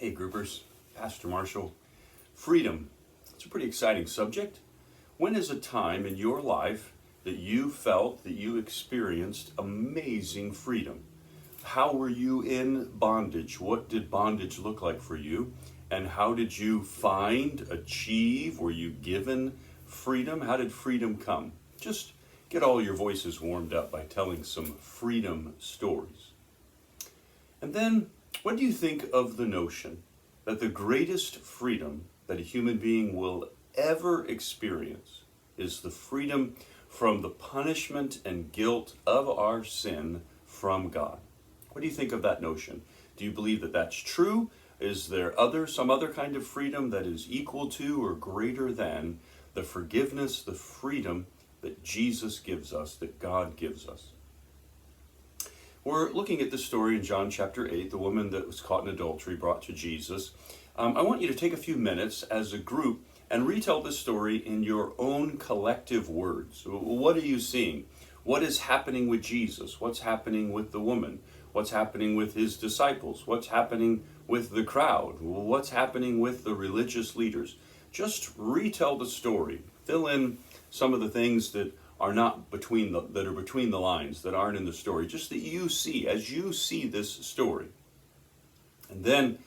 Hey groupers, Pastor Marshall. Freedom. It's a pretty exciting subject. When is a time in your life that you felt that you experienced amazing freedom? How were you in bondage? What did bondage look like for you? And how did you achieve, were you given freedom? How did freedom come? Just get all your voices warmed up by telling some freedom stories. And then, what do you think of the notion that the greatest freedom that a human being will ever experience is the freedom from the punishment and guilt of our sin from God? What do you think of that notion? Do you believe that that's true? Is there some other kind of freedom that is equal to or greater than the forgiveness, the freedom that Jesus gives us, that God gives us? We're looking at this story in John chapter 8, the woman that was caught in adultery brought to Jesus. I want you to take a few minutes as a group and retell this story in your own collective words. What are you seeing? What is happening with Jesus? What's happening with the woman? What's happening with his disciples? What's happening with the crowd? What's happening with the religious leaders? Just retell the story. Fill in some of the things that are not between the lines, that aren't in the story, just that you see as you see this story. And then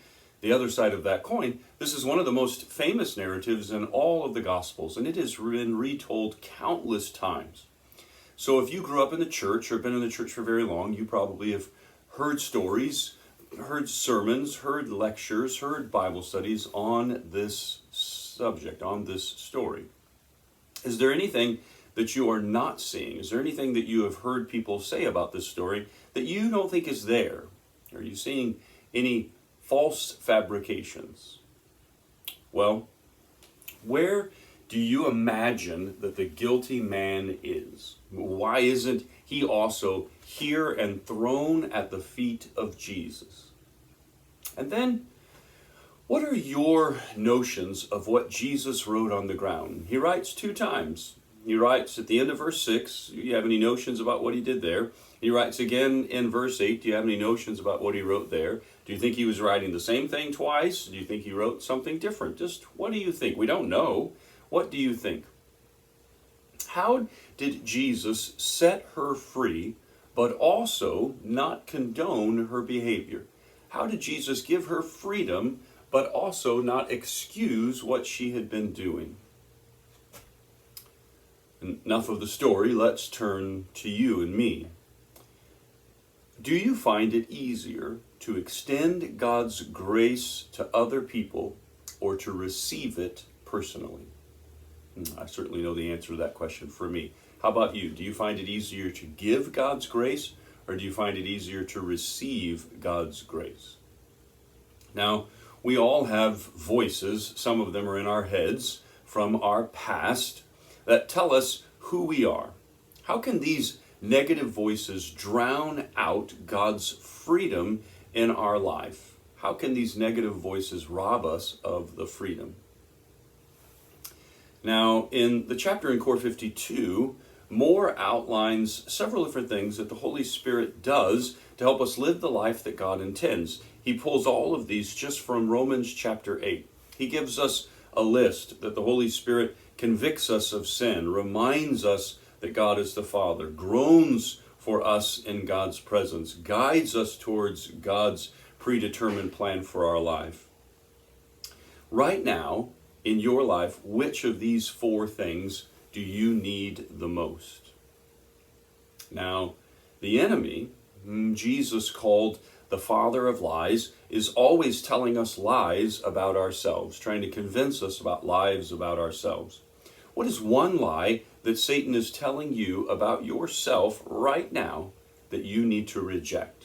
the other side of that coin, this is one of the most famous narratives in all of the Gospels, and it has been retold countless times. So if you grew up in the church or been in the church for very long, you probably have heard stories, heard sermons, heard lectures, heard Bible studies on this subject, on this story. Is there anything that you are not seeing? Is there anything that you have heard people say about this story that you don't think is there? Are you seeing any false fabrications? Well, where do you imagine that the guilty man is? Why isn't he also here and thrown at the feet of Jesus? And then, what are your notions of what Jesus wrote on the ground? He writes 2 times. He writes at the end of verse 6, do you have any notions about what he did there? He writes again in verse 8, do you have any notions about what he wrote there? Do you think he was writing the same thing twice? Do you think he wrote something different? Just what do you think? We don't know. What do you think? How did Jesus set her free, but also not condone her behavior? How did Jesus give her freedom, but also not excuse what she had been doing? Enough of the story, let's turn to you and me. Do you find it easier to extend God's grace to other people or to receive it personally? I certainly know the answer to that question for me. How about you? Do you find it easier to give God's grace, or do you find it easier to receive God's grace? Now, we all have voices, some of them are in our heads, from our past, that tell us who we are. How can these negative voices drown out God's freedom in our life? How can these negative voices rob us of the freedom? Now, in the chapter in Core 52, Moore outlines several different things that the Holy Spirit does to help us live the life that God intends. He pulls all of these just from Romans chapter 8. He gives us a list that the Holy Spirit convicts us of sin, reminds us that God is the Father, groans for us in God's presence, guides us towards God's predetermined plan for our life. Right now, in your life, which of these 4 things do you need the most? Now, the enemy, Jesus called the father of lies, is always telling us lies about ourselves, trying to convince us about lies about ourselves. What is one lie that Satan is telling you about yourself right now that you need to reject,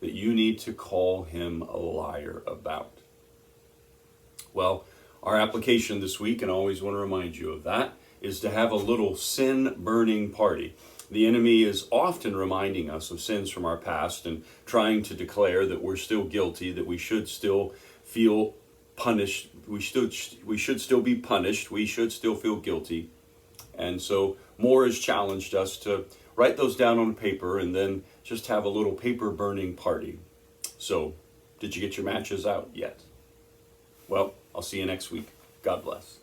that you need to call him a liar about? Well, our application this week, and I always want to remind you of that, is to have a little sin-burning party. The enemy is often reminding us of sins from our past and trying to declare that we're still guilty, that we should still feel punished, we should still be punished, we should still feel guilty. And so Moore has challenged us to write those down on paper and then just have a little paper burning party. So, did you get your matches out yet? Well, I'll see you next week. God bless.